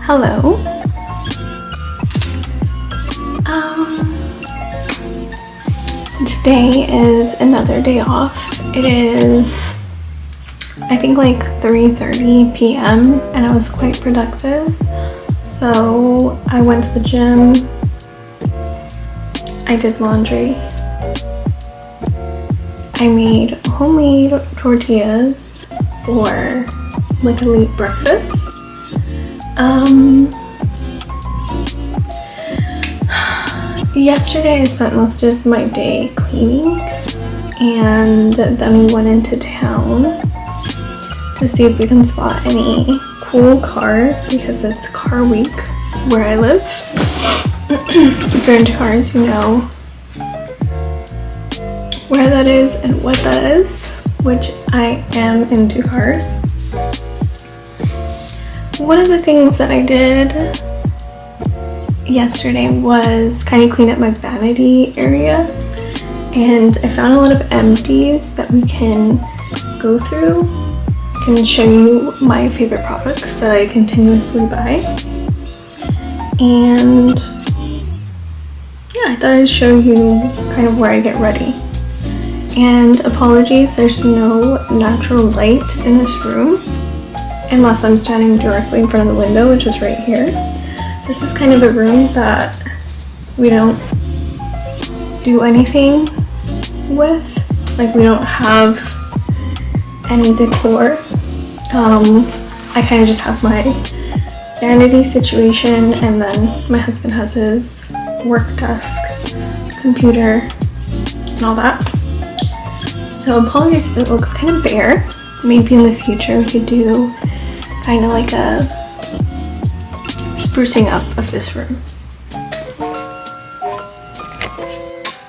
Hello. Today is another day off. It is, I think, like 3:30 p.m. and I was quite productive. So I went to the gym. I did laundry. I made homemade tortillas for like a late breakfast. Yesterday I spent most of my day cleaning, and then we went into town to see if we can spot any cool cars because it's car week where I live. If you're into cars, you know where that is and what that is, which I am into cars. One of the things that I did yesterday was kind of clean up my vanity area, and I found a lot of empties that we can go through. I can show you my favorite products that I continuously buy, and yeah, I thought I'd show you kind of where I get ready. And apologies, there's no natural light in this room unless I'm standing directly in front of the window, which is right here. This is kind of a room that we don't do anything with. Like, we don't have any decor. I kind of just have my vanity situation, and then my husband has his work desk, computer, and all that. So apologies if it looks kind of bare. Maybe in the future we could do kind of like a sprucing up of this room.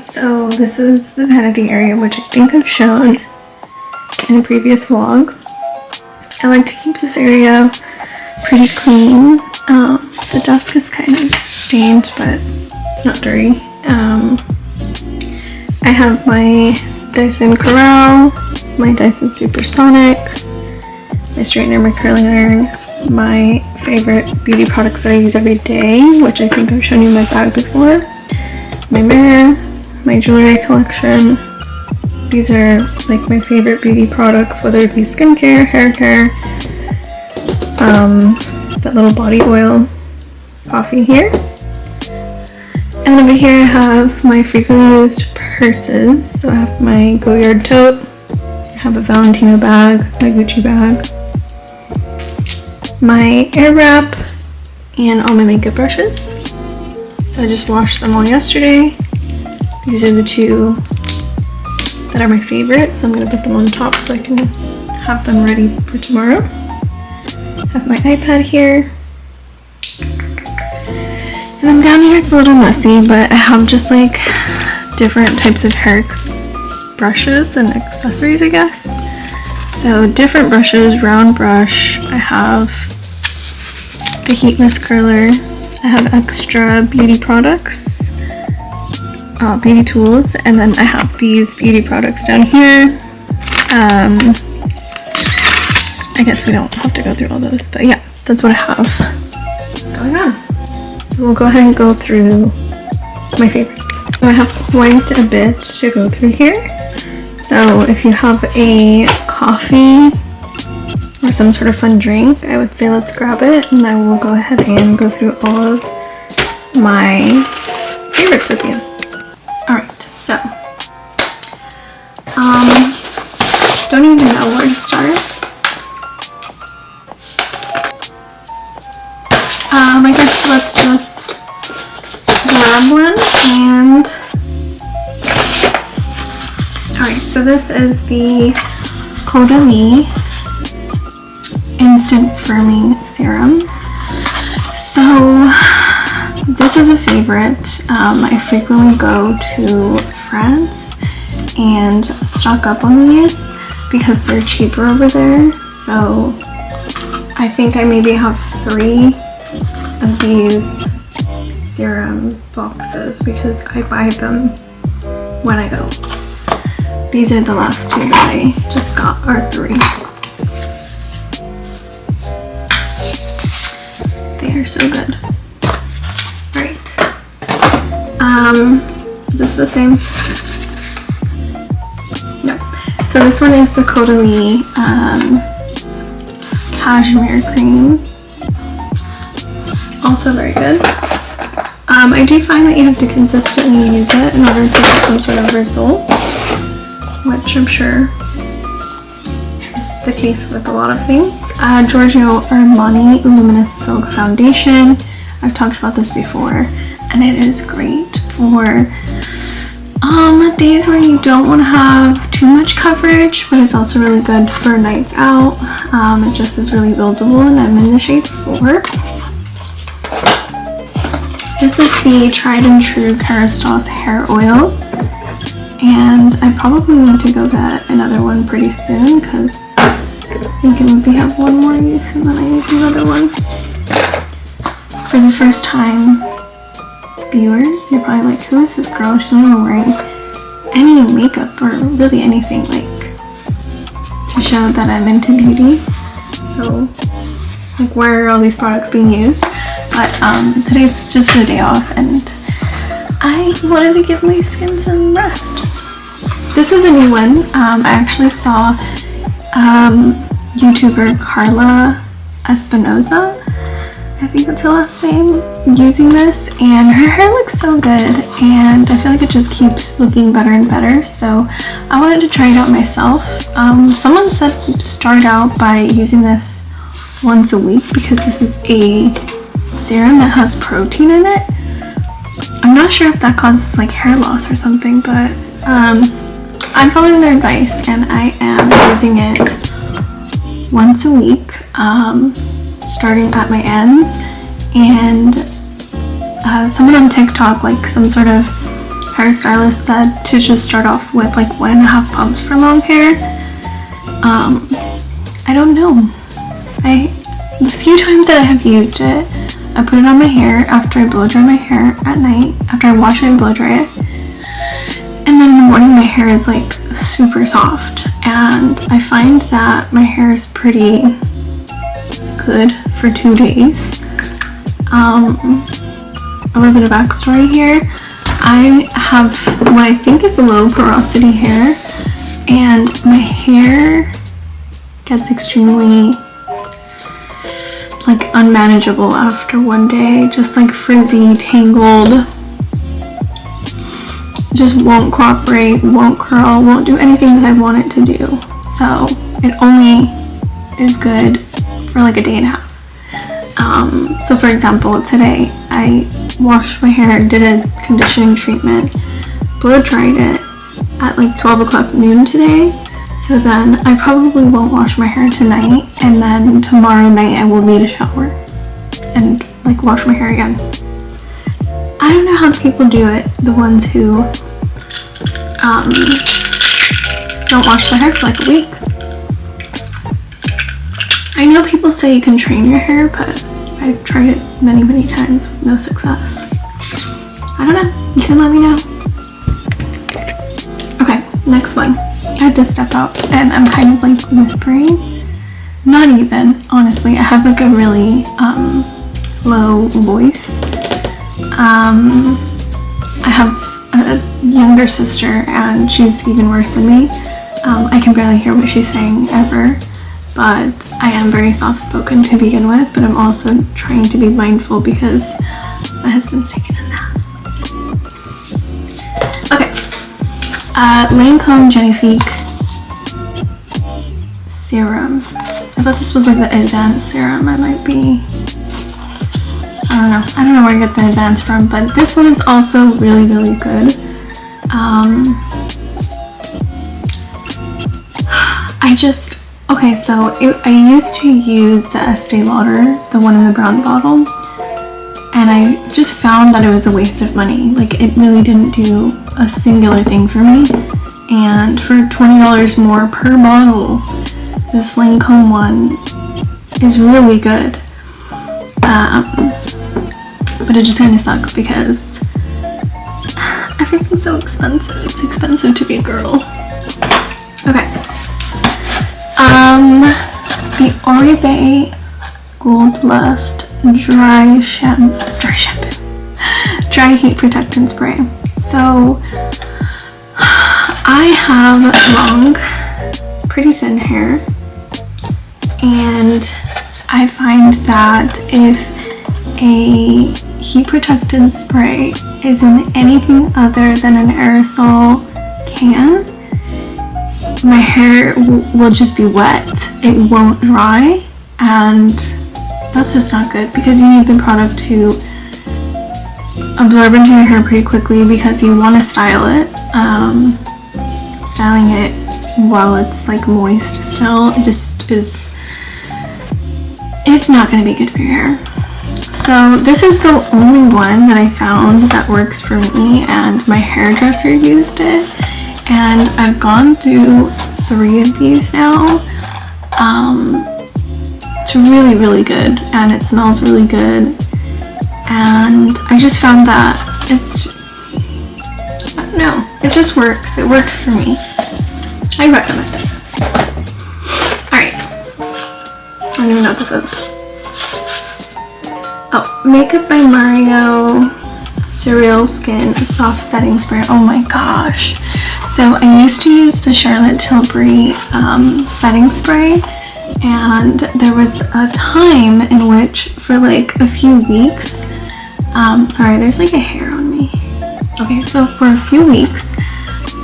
So this is the vanity area, which I think I've shown in a previous vlog. I like to keep this area pretty clean. The desk is kind of stained, but it's not dirty. I have my Dyson Corral, my Dyson Supersonic, my straightener, my curling iron, my favorite beauty products that I use every day, which I think I've shown you in my bag before, my mirror, my jewelry collection. These are like my favorite beauty products, whether it be skincare, hair care, that little body oil, coffee here. And over here I have my frequently used purses. So I have my Goyard tote, I have a Valentino bag, my Gucci bag, my air wrap, and all my makeup brushes. So I just washed them all yesterday. These are the two that are my favorites, so I'm going to put them on top so I can have them ready for tomorrow. I have my iPad here. And then down here it's a little messy, but I have just like different types of hair brushes and accessories, I guess. So different brushes, round brush, I have the heatless curler, I have extra beauty products, beauty tools, and then I have these beauty products down here. I guess we don't have to go through all those, but yeah, that's what I have going on. So we'll go ahead and go through my favorites. So I have quite a bit to go through here. So if you have a coffee or some sort of fun drink, I would say let's grab it, and I will go ahead and go through all of my favorites with you. Alright, so don't even know where to start. I guess let's just grab one and alright, so this is the Caudalie Instant Firming Serum. So this is a favorite. I frequently go to France and stock up on these because they're cheaper over there. So I think I maybe have 3 of these serum boxes because I buy them when I go. These are the last 2 that I just got, or 3. hair so good. Alright. Is this the same? No. So this one is the Caudalie Cashmere Cream. Also very good. I do find that you have to consistently use it in order to get some sort of result, which I'm sure is the case with a lot of things. Giorgio Armani Luminous Silk Foundation. I've talked about this before, and it is great for days where you don't want to have too much coverage, but it's also really good for nights out. It just is really buildable, and I'm in the shade 4. This is the tried and true Kerastase hair oil, and I probably need to go get another one pretty soon because I think it would have one more use and then I need another one. For the first time viewers, you're probably like, who is this girl? She's not even wearing any makeup or really anything, like, to show that I'm into beauty. So, like, where are all these products being used? But today's just a day off and I wanted to give my skin some rest. This is a new one. I actually saw YouTuber Carla Espinosa, I think that's her last name, using this, and her hair looks so good and I feel like it just keeps looking better and better, so I wanted to try it out myself. Someone said start out by using this once a week because this is a serum that has protein in it. I'm not sure if that causes like hair loss or something, but I'm following their advice and I am using it once a week, starting at my ends. And someone on TikTok, like some sort of hairstylist, said to just start off with like 1.5 pumps for long hair. I don't know. The few times that I have used it, I put it on my hair after I blow dry my hair at night, after I wash it and blow dry it. And then in the morning my hair is like super soft, and I find that my hair is pretty good for 2 days. A little bit of backstory here. I have what I think is a low porosity hair, and my hair gets extremely like unmanageable after one day, just like frizzy, tangled, just won't cooperate, won't curl, won't do anything that I want it to do. So it only is good for like a day and a half. So for example, today I washed my hair, did a conditioning treatment, blow dried it at like 12 o'clock noon today. So then I probably won't wash my hair tonight, and then tomorrow night I will need a shower and like wash my hair again. I don't know how people do it, the ones who don't wash their hair for like a week. I know people say you can train your hair, but I've tried it many times with no success. I don't know, you can let me know. Okay, next one. I had to step out and I'm kind of like whispering. Not even, honestly, I have like a really low voice. I have a younger sister and she's even worse than me. I can barely hear what she's saying ever, but I am very soft-spoken to begin with, but I'm also trying to be mindful because my husband's taking a nap. Okay, Lancome Genifique serum. I thought this was like the advanced serum. I might be, I don't know where I get the advanced from, but this one is also really good. I used to use the Estee Lauder, the one in the brown bottle, and I just found that it was a waste of money. Like, it really didn't do a singular thing for me, and for $20 more per bottle, this Lancome one is really good. But it just kind of sucks because everything's so expensive. It's expensive to be a girl. Okay. The Oribe Gold Lust dry heat protectant spray. So I have long, pretty thin hair, and I find that if a heat protectant spray is in anything other than an aerosol can, my hair will just be wet. It won't dry, and that's just not good because you need the product to absorb into your hair pretty quickly because you want to style it. Styling it while it's like moist still just is, it's not going to be good for your hair. So this is the only one that I found that works for me, and my hairdresser used it, and I've gone through 3 of these now. It's really, really good, and it smells really good, and I just found that I don't know, it just works. It works for me. I recommend it. Alright, I don't even know what this is. Oh, Makeup by Mario Surreal Skin Soft Setting Spray. Oh my gosh. So I used to use the Charlotte Tilbury setting spray, and there was a time in which for like a few weeks, sorry, there's like a hair on me. Okay, so for a few weeks,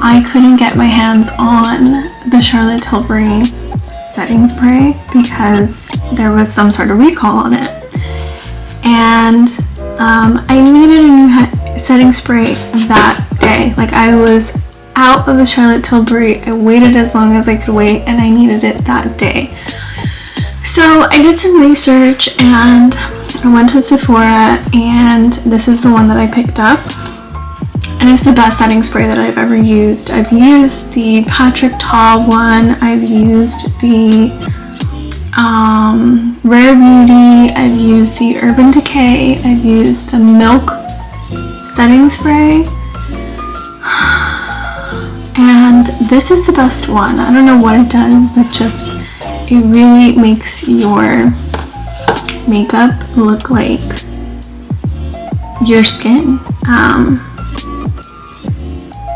I couldn't get my hands on the Charlotte Tilbury setting spray because there was some sort of recall on it. And I needed a new setting spray that day. Like, I was out of the Charlotte Tilbury. I waited as long as I could wait, and I needed it that day. So I did some research, and I went to Sephora, and this is the one that I picked up. And it's the best setting spray that I've ever used. I've used the Patrick Ta one. I've used the Rare Beauty. I've used the Urban Decay. I've used the Milk setting spray. And this is the best one. I don't know what it does, but just it really makes your makeup look like your skin.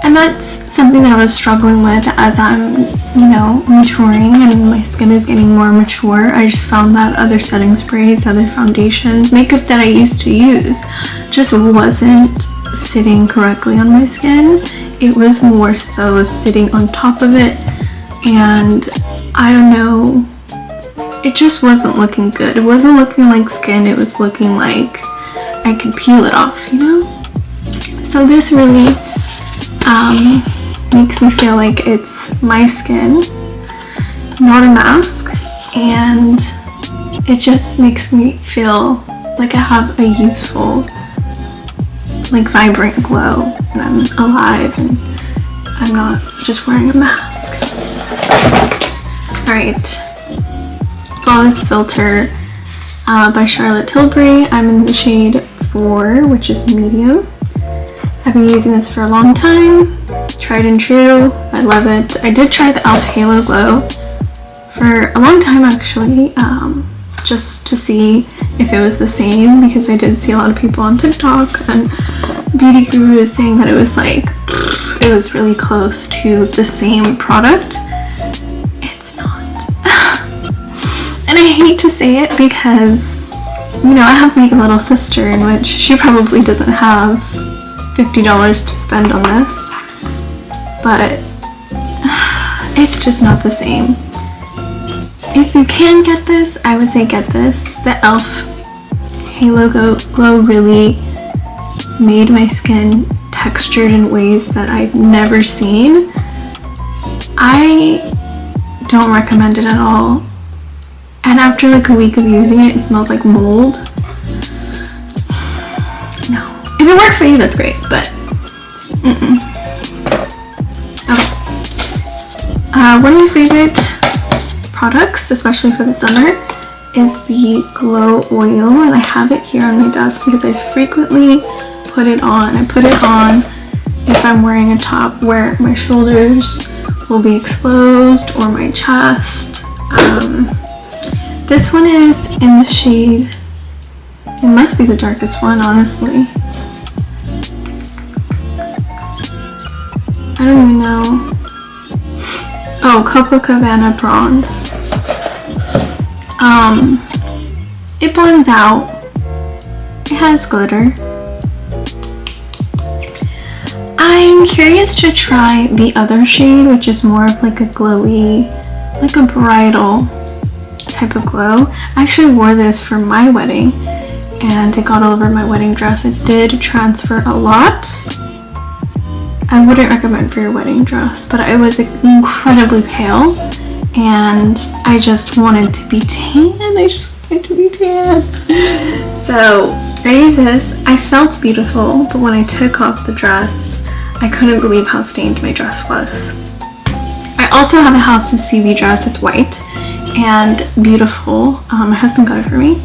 And that's something that I was struggling with as I'm, maturing and my skin is getting more mature. I just found that other setting sprays, other foundations, makeup that I used to use just wasn't sitting correctly on my skin. It was more so sitting on top of it, and I don't know, it just wasn't looking good. It wasn't looking like skin, it was looking like I could peel it off, So this really makes me feel like it's my skin, not a mask, and it just makes me feel like I have a youthful, like vibrant glow, and I'm alive and I'm not just wearing a mask. Alright, Flawless Filter by Charlotte Tilbury. I'm in the shade 4, which is medium. I've been using this for a long time, tried and true. I love it. I did try the e.l.f. Halo Glow for a long time actually, just to see if it was the same, because I did see a lot of people on TikTok and beauty gurus saying that it was like, it was really close to the same product. It's not. And I hate to say it because, I have like a little sister in which she probably doesn't have $50 to spend on this, but it's just not the same. If you can get this, I would say get this. The e.l.f. Halo Glow really made my skin textured in ways that I've never seen. I don't recommend it at all. And after like a week of using it, it smells like mold. No. If it works for you, that's great, but Okay. One of my favorite products, especially for the summer, is the Glow Oil, and I have it here on my desk because I frequently put it on. I put it on if I'm wearing a top where my shoulders will be exposed or my chest. This one is in the shade It must be the darkest one, honestly. I don't even know. Oh, Copacabana Bronze. It blends out. It has glitter. I'm curious to try the other shade, which is more of like a glowy, like a bridal type of glow. I actually wore this for my wedding and it got all over my wedding dress. It did transfer a lot. I wouldn't recommend for your wedding dress, but I was incredibly pale and I just wanted to be tan. I just wanted to be tan. So I used this. I felt beautiful, but when I took off the dress, I couldn't believe how stained my dress was. I also have a House of CB dress. It's white and beautiful. My husband got it for me.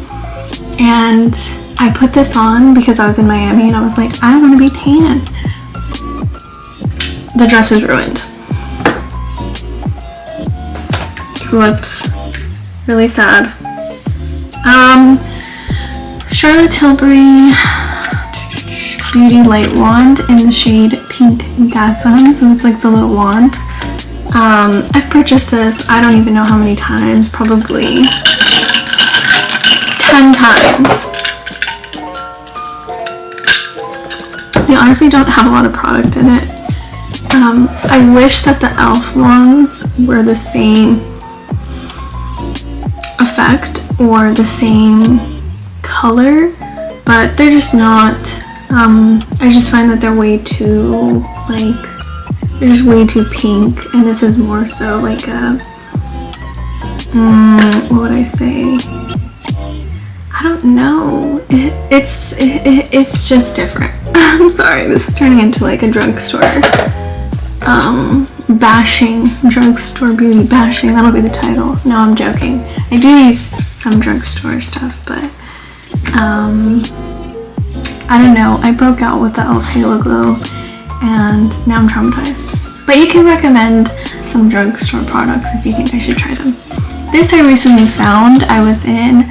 And I put this on because I was in Miami and I was like, I want to be tan. The dress is ruined. Lips. Really sad. Charlotte Tilbury Beauty Light Wand in the shade Pink Gasm. So it's like the little wand. I've purchased this, I don't even know how many times, probably 10 times. They honestly don't have a lot of product in it. I wish that the e.l.f. ones were the same effect or the same color, but they're just not. I just find that they're way too, like, they're just way too pink, and this is more so like a, what would I say? I don't know. It's just different. I'm sorry, this is turning into like a drugstore bashing, drugstore beauty bashing. That'll be the title. No, I'm joking. I do use some drugstore stuff, but I don't know. I broke out with the e.l.f. Halo Glow and now I'm traumatized. But you can recommend some drugstore products if you think I should try them. This I recently found. I was in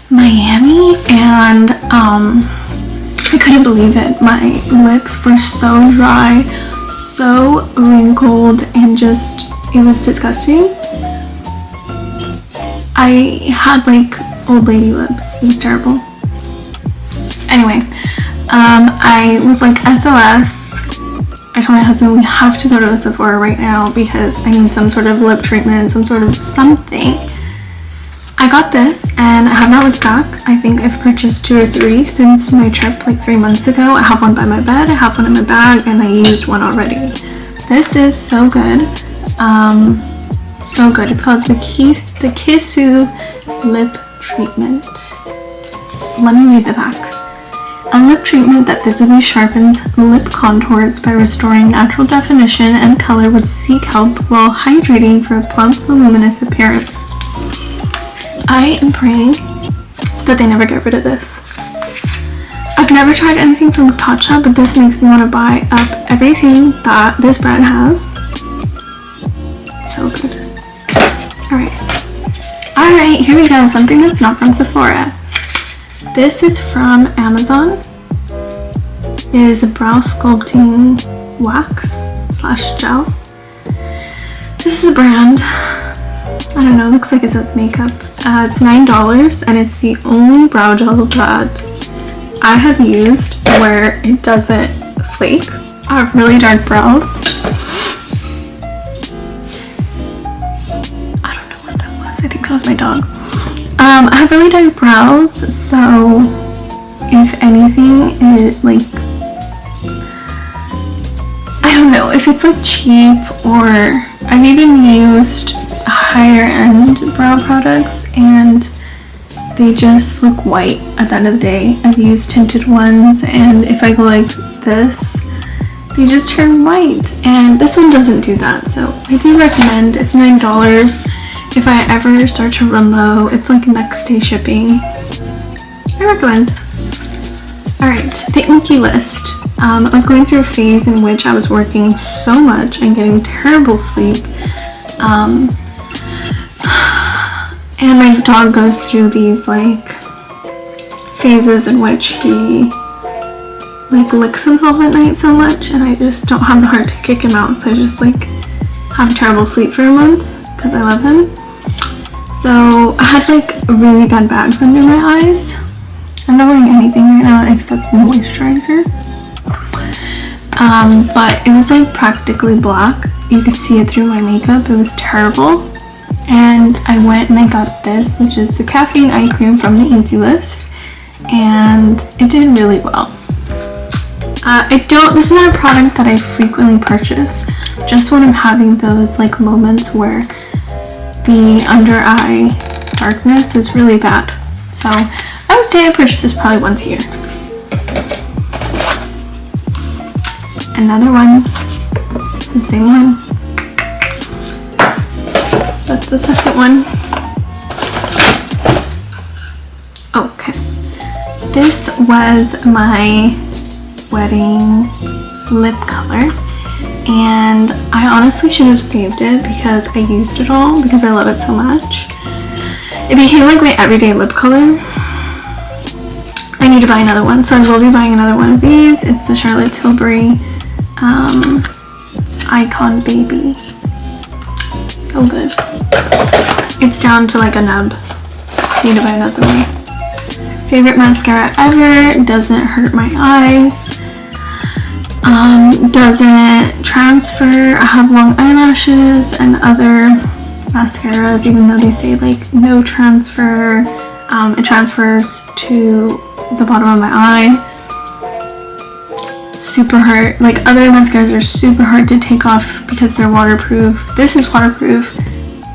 Miami and I couldn't believe it. My lips were so dry, so wrinkled, and just, it was disgusting. I had like old lady lips. It was terrible. Anyway, I was like, SOS. I told my husband we have to go to a Sephora right now because I need some sort of lip treatment, some sort of something. I got this and I have not looked back. I think I've purchased 2 or 3 since my trip like 3 months ago. I have one by my bed, I have one in my bag, and I used one already. This is so good. So good. It's called the Kissu Lip Treatment. Let me read the back. A lip treatment that visibly sharpens lip contours by restoring natural definition and color would seek help while hydrating for a plump, voluminous appearance. I am praying that they never get rid of this. I've never tried anything from Tatcha, but this makes me want to buy up everything that this brand has. So good. Alright, here we go. Something that's not from Sephora. This is from Amazon. It is a brow sculpting wax / gel. This is the brand. I don't know, it looks like it says makeup. It's $9 and it's the only brow gel that I have used where it doesn't flake. I have really dark brows. I don't know what that was. I think that was my dog. I have really dark brows, so if anything, it like, I don't know, if it's like cheap, or I've even used higher end brow products and they just look white at the end of the day. I've used tinted ones and if I go like this, they just turn white, and this one doesn't do that, so I do recommend. It's $9. If I ever start to run low, it's like next day shipping. I recommend. Alright, the Inky list. I was going through a phase in which I was working so much and getting terrible sleep. And my dog goes through these like phases in which he like licks himself at night so much, and I just don't have the heart to kick him out, so I just like have terrible sleep for a month because I love him. So I had like really bad bags under my eyes. I'm not wearing anything right now except moisturizer. But it was like practically black. You could see it through my makeup. It was terrible. And I went and I got this, which is the caffeine eye cream from the Easy List, and it did really well. This is not a product that I frequently purchase, just when I'm having those like moments where the under eye darkness is really bad. So I would say I purchase this probably once a year. Another one, it's the same one. That's the second one. Okay, this was my wedding lip color, and I honestly should have saved it because I used it all because I love it so much. It became like my everyday lip color. I need to buy another one, so I will be buying another one of these. It's the Charlotte Tilbury Icon Baby. So good. It's down to like a nub. Need to buy another one. Favorite mascara ever. Doesn't hurt my eyes. Doesn't transfer. I have long eyelashes and other mascaras, even though they say like no transfer. It transfers to the bottom of my eye. Super hard. Like other mascaras are super hard to take off because they're waterproof. This is waterproof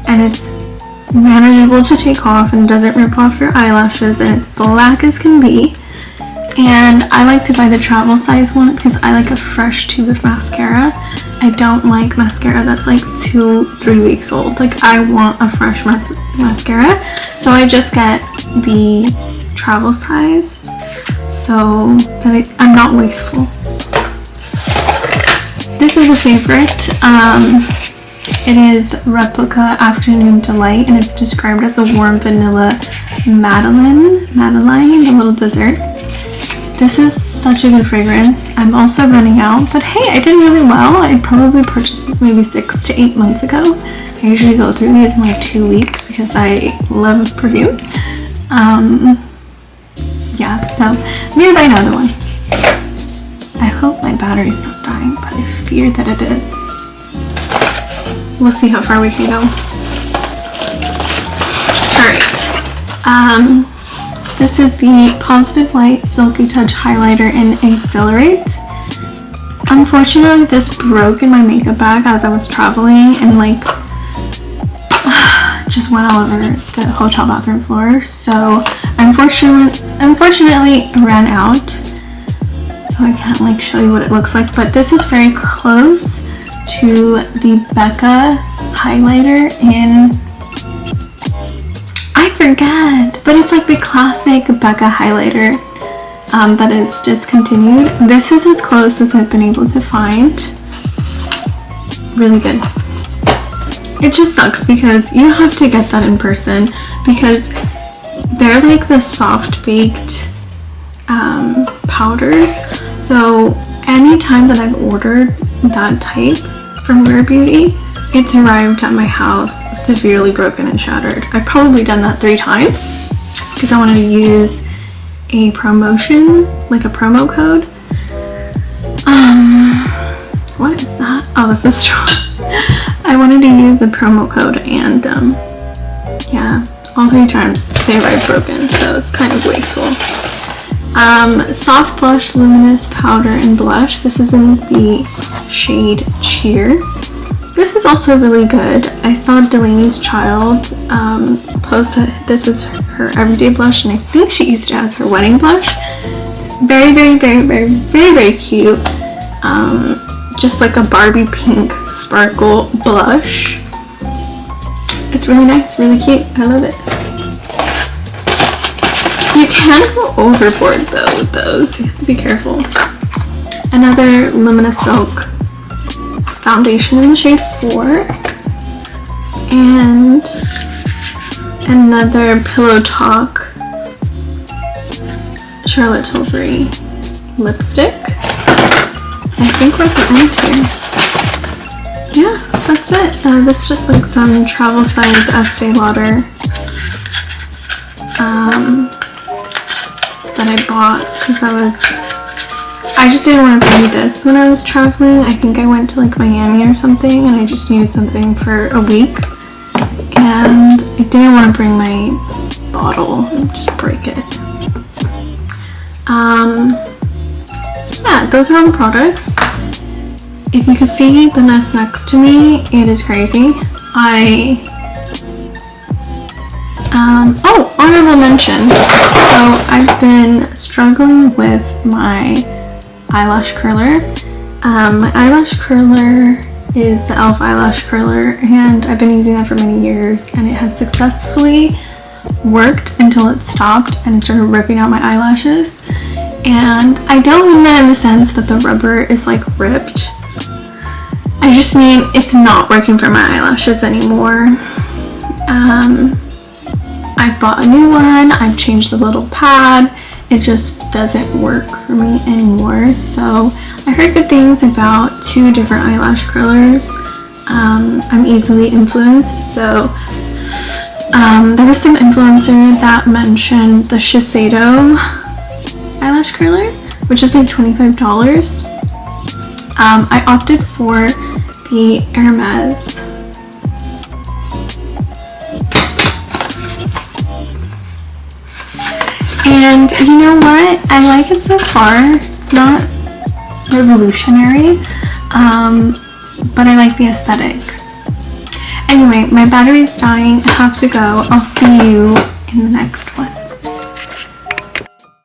and it's manageable to take off and doesn't rip off your eyelashes, and it's black as can be. And I like to buy the travel size one because I like a fresh tube of mascara. I don't like mascara that's like 2-3 weeks old. Like I want a fresh mascara, so I just get the travel size so that I'm not wasteful. This is a favorite. It is Replica Afternoon Delight, and it's described as a warm vanilla Madeleine, the little dessert. This is such a good fragrance. I'm also running out, but hey, I did really well. I probably purchased this maybe 6 to 8 months ago. I usually go through these in like 2 weeks because I love perfume. Yeah, so I'm gonna buy another one. I hope my battery's not dying, but I fear that it is. We'll see how far we can go. Alright. This is the Positive Light Silky Touch Highlighter in Exhilarate. Unfortunately, this broke in my makeup bag as I was traveling and like just went all over the hotel bathroom floor. So unfortunately ran out. So I can't like show you what it looks like, but this is very close to the Becca highlighter in, I forget, but it's like the classic Becca highlighter that is discontinued. This is as close as I've been able to find. Really good. It just sucks because you have to get that in person because they're like the soft baked powders. So anytime that I've ordered that type from Rare Beauty, it's arrived at my house severely broken and shattered. I've probably done that 3 times because I wanted to use a promotion, like a promo code. What is that? Oh, this is strong. I wanted to use a promo code, and yeah, all 3 times they arrived broken, so it's kind of wasteful. Soft Blush Luminous Powder and Blush. This is in the shade Cheer. This is also really good. I saw Delaney's Child post that this is her everyday blush, and I think she used it as her wedding blush. Very, very, very, very, very, very cute. Just like a Barbie pink sparkle blush. It's really nice, really cute. I love it. You can go overboard though with those. You have to be careful. Another Luminous Silk foundation in the shade 4. And another Pillow Talk Charlotte Tilbury lipstick. I think we're at the end here. Yeah, that's it. This is just like some travel size Estee Lauder that I bought because I just didn't want to bring this when I was traveling. I think I went to like Miami or something and I just needed something for a week. And I didn't want to bring my bottle and just break it. Yeah, those are all the products. If you could see the mess next to me, it is crazy. Oh, honorable mention. So I've been struggling with my eyelash curler. My eyelash curler is the e.l.f. eyelash curler, and I've been using that for many years, and it has successfully worked until it stopped and it started ripping out my eyelashes. And I don't mean that in the sense that the rubber is like ripped. I just mean it's not working for my eyelashes anymore. I've bought a new one, I've changed the little pad, it just doesn't work for me anymore. So I heard good things about 2 different eyelash curlers. I'm easily influenced, so there was some influencer that mentioned the Shiseido eyelash curler, which is like $25. I opted for the Hermes. And you know what? I like it so far. It's not revolutionary, but I like the aesthetic. Anyway, my battery is dying. I have to go. I'll see you in the next one.